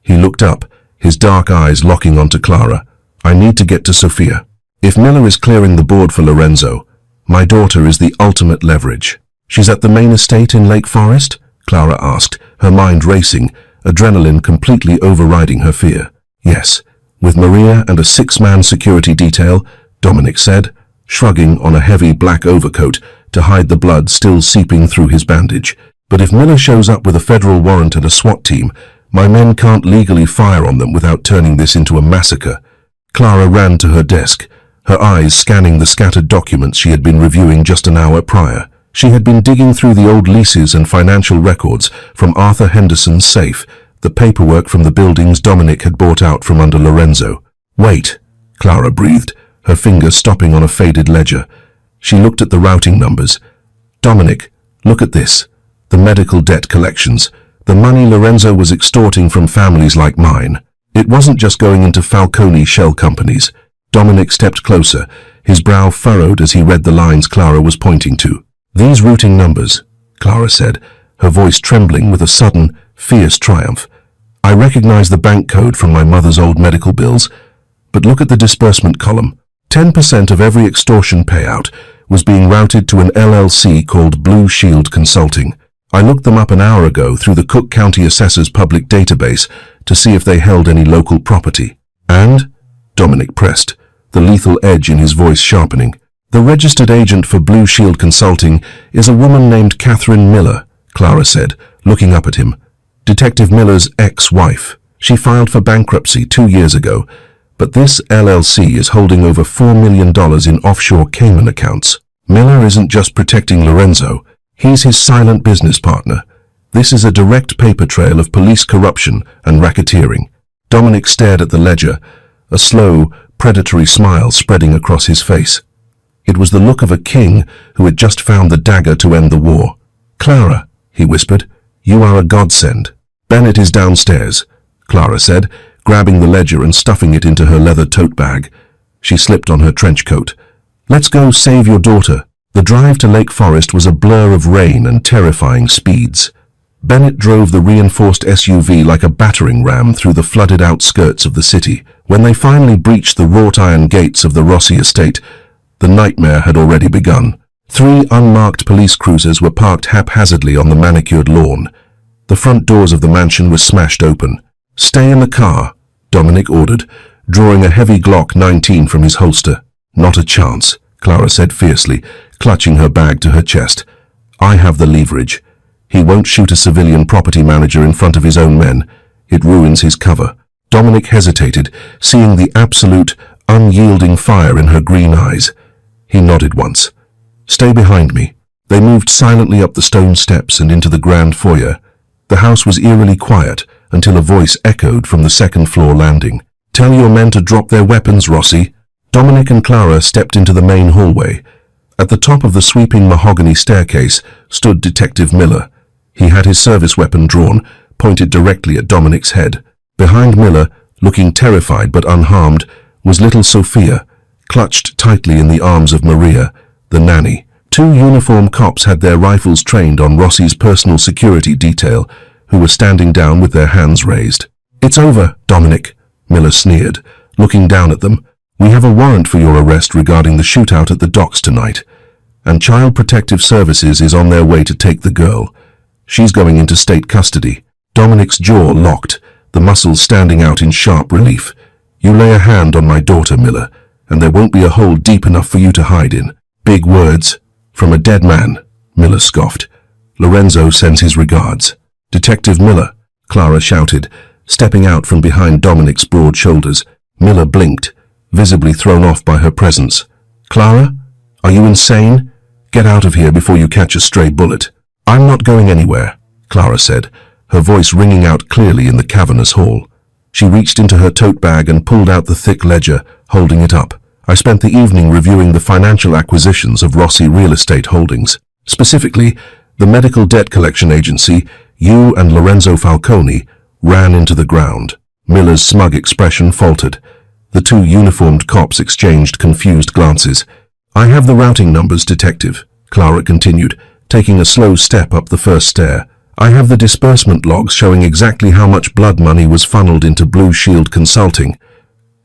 He looked up, his dark eyes locking onto Clara. I need to get to Sophia. If Miller is clearing the board for Lorenzo, my daughter is the ultimate leverage. She's at the main estate in Lake Forest? Clara asked, her mind racing, adrenaline completely overriding her fear. Yes, with Maria and a 6-man security detail, Dominic said, shrugging on a heavy black overcoat to hide the blood still seeping through his bandage. But if Miller shows up with a federal warrant and a SWAT team, my men can't legally fire on them without turning this into a massacre. Clara ran to her desk, her eyes scanning the scattered documents she had been reviewing just an hour prior. She had been digging through the old leases and financial records from Arthur Henderson's safe, the paperwork from the buildings Dominic had bought out from under Lorenzo. Wait, Clara breathed, her finger stopping on a faded ledger. She looked at the routing numbers. Dominic, look at this. The medical debt collections. The money Lorenzo was extorting from families like mine. It wasn't just going into Falcone shell companies. Dominic stepped closer, his brow furrowed as he read the lines Clara was pointing to. These routing numbers, Clara said, her voice trembling with a sudden, fierce triumph. I recognize the bank code from my mother's old medical bills, but look at the disbursement column. 10% of every extortion payout was being routed to an LLC called Blue Shield Consulting. I looked them up an hour ago through the Cook County Assessor's public database to see if they held any local property. And? Dominic pressed, the lethal edge in his voice sharpening. The registered agent for Blue Shield Consulting is a woman named Catherine Miller, Clara said, looking up at him. Detective Miller's ex-wife. She filed for bankruptcy 2 years ago, but this LLC is holding over $4 million in offshore Cayman accounts. Miller isn't just protecting Lorenzo, he's his silent business partner. This is a direct paper trail of police corruption and racketeering. Dominic stared at the ledger, a slow, predatory smile spreading across his face. It was the look of a king who had just found the dagger to end the war. "Clara," he whispered, "you are a godsend." "Bennett is downstairs," Clara said, grabbing the ledger and stuffing it into her leather tote bag. She slipped on her trench coat. "Let's go save your daughter." The drive to Lake Forest was a blur of rain and terrifying speeds. Bennett drove the reinforced SUV like a battering ram through the flooded outskirts of the city. When they finally breached the wrought iron gates of the Rossi estate, the nightmare had already begun. 3 unmarked police cruisers were parked haphazardly on the manicured lawn. The front doors of the mansion were smashed open. "Stay in the car," Dominic ordered, drawing a heavy Glock 19 from his holster. "Not a chance," Clara said fiercely, clutching her bag to her chest. "I have the leverage. He won't shoot a civilian property manager in front of his own men. It ruins his cover." Dominic hesitated, seeing the absolute, unyielding fire in her green eyes. He nodded once. "Stay behind me." They moved silently up the stone steps and into the grand foyer. The house was eerily quiet until a voice echoed from the second-floor landing. "Tell your men to drop their weapons, Rossi." Dominic and Clara stepped into the main hallway. At the top of the sweeping mahogany staircase stood Detective Miller. He had his service weapon drawn, pointed directly at Dominic's head. Behind Miller, looking terrified but unharmed, was little Sophia, clutched tightly in the arms of Maria, the nanny. 2 uniformed cops had their rifles trained on Rossi's personal security detail, who were standing down with their hands raised. "It's over, Dominic," Miller sneered, looking down at them. "We have a warrant for your arrest regarding the shootout at the docks tonight, and Child Protective Services is on their way to take the girl. She's going into state custody." Dominic's jaw locked, the muscles standing out in sharp relief. "You lay a hand on my daughter, Miller, and there won't be a hole deep enough for you to hide in." "Big words from a dead man," Miller scoffed. "Lorenzo sends his regards." "Detective Miller," Clara shouted, stepping out from behind Dominic's broad shoulders. Miller blinked, visibly thrown off by her presence. "Clara, are you insane? Get out of here before you catch a stray bullet." "I'm not going anywhere," Clara said, her voice ringing out clearly in the cavernous hall. She reached into her tote bag and pulled out the thick ledger, holding it up. "I spent the evening reviewing the financial acquisitions of Rossi Real Estate Holdings. Specifically, the medical debt collection agency you and Lorenzo Falcone ran into the ground." Miller's smug expression faltered. The 2 uniformed cops exchanged confused glances. "I have the routing numbers, Detective," Clara continued, taking a slow step up the first stair. "I have the disbursement logs showing exactly how much blood money was funneled into Blue Shield Consulting.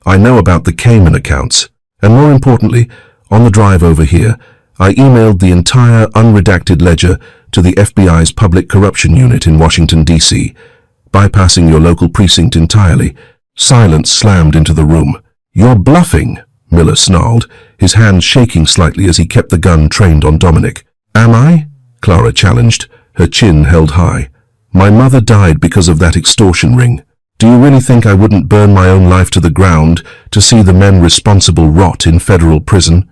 I know about the Cayman accounts. And more importantly, on the drive over here, I emailed the entire unredacted ledger to the FBI's Public Corruption Unit in Washington, D.C., bypassing your local precinct entirely." Silence slammed into the room. "You're bluffing," Miller snarled, his hands shaking slightly as he kept the gun trained on Dominic. "Am I?" Clara challenged, her chin held high. "My mother died because of that extortion ring. Do you really think I wouldn't burn my own life to the ground to see the men responsible rot in federal prison?"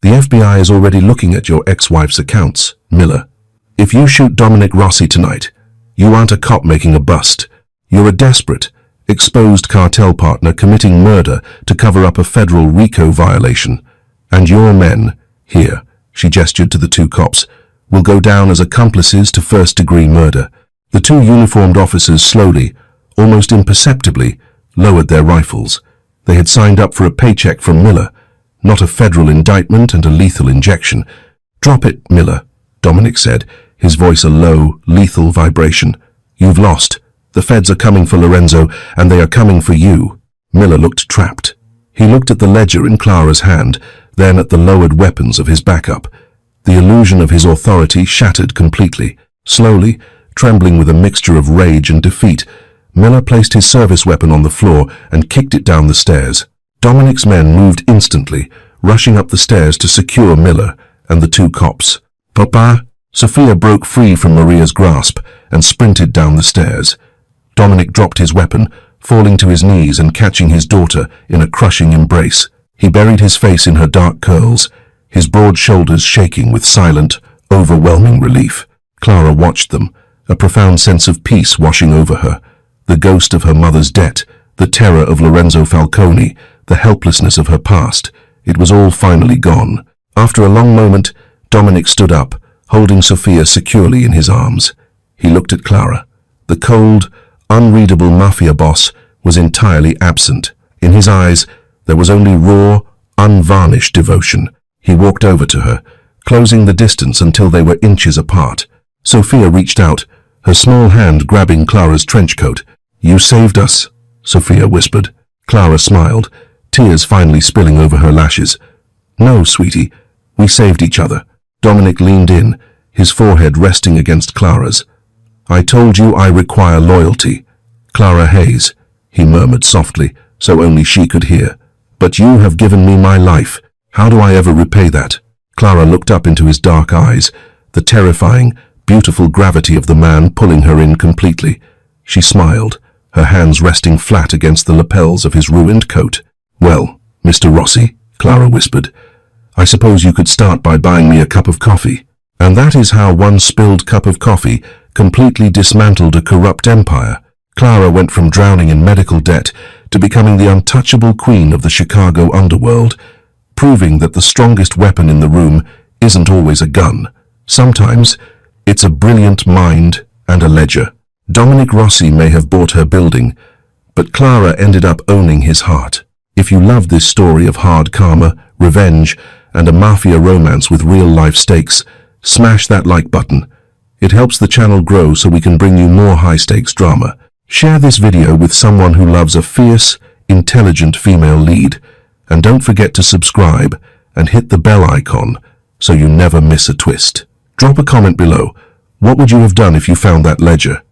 "The FBI is already looking at your ex-wife's accounts, Miller. If you shoot Dominic Rossi tonight, you aren't a cop making a bust. You're a desperate, exposed cartel partner committing murder to cover up a federal RICO violation. And your men, here," she gestured to the 2 cops, "will go down as accomplices to first-degree murder." The 2 uniformed officers slowly, almost imperceptibly, lowered their rifles. They had signed up for a paycheck from Miller, not a federal indictment and a lethal injection. "Drop it, Miller," Dominic said, his voice a low, lethal vibration. "You've lost. The feds are coming for Lorenzo, and they are coming for you." Miller looked trapped. He looked at the ledger in Clara's hand, then at the lowered weapons of his backup. The illusion of his authority shattered completely. Slowly, trembling with a mixture of rage and defeat, Miller placed his service weapon on the floor and kicked it down the stairs. Dominic's men moved instantly, rushing up the stairs to secure Miller and the 2 cops. "Papa!" Sophia broke free from Maria's grasp and sprinted down the stairs. Dominic dropped his weapon, falling to his knees and catching his daughter in a crushing embrace. He buried his face in her dark curls, his broad shoulders shaking with silent, overwhelming relief. Clara watched them, a profound sense of peace washing over her. The ghost of her mother's debt, the terror of Lorenzo Falcone, the helplessness of her past. It was all finally gone. After a long moment, Dominic stood up, holding Sofia securely in his arms. He looked at Clara. The cold, unreadable Mafia boss was entirely absent. In his eyes, there was only raw, unvarnished devotion. He walked over to her, closing the distance until they were inches apart. Sofia reached out, her small hand grabbing Clara's trench coat. "You saved us," Sofia whispered. Clara smiled, tears finally spilling over her lashes. "No, sweetie, we saved each other." Dominic leaned in, his forehead resting against Clara's. "I told you I require loyalty." "Clara Hayes," he murmured softly, so only she could hear. "But you have given me my life. How do I ever repay that?" Clara looked up into his dark eyes, the terrifying, beautiful gravity of the man pulling her in completely. She smiled, her hands resting flat against the lapels of his ruined coat. "Well, Mr. Rossi," Clara whispered, "I suppose you could start by buying me a cup of coffee." And that is how one spilled cup of coffee completely dismantled a corrupt empire. Clara went from drowning in medical debt to becoming the untouchable queen of the Chicago underworld, proving that the strongest weapon in the room isn't always a gun. Sometimes it's a brilliant mind and a ledger. Dominic Rossi may have bought her building, but Clara ended up owning his heart. If you love this story of hard karma, revenge, and a mafia romance with real-life stakes, smash that like button. It helps the channel grow so we can bring you more high-stakes drama. Share this video with someone who loves a fierce, intelligent female lead. And don't forget to subscribe and hit the bell icon so you never miss a twist. Drop a comment below. What would you have done if you found that ledger?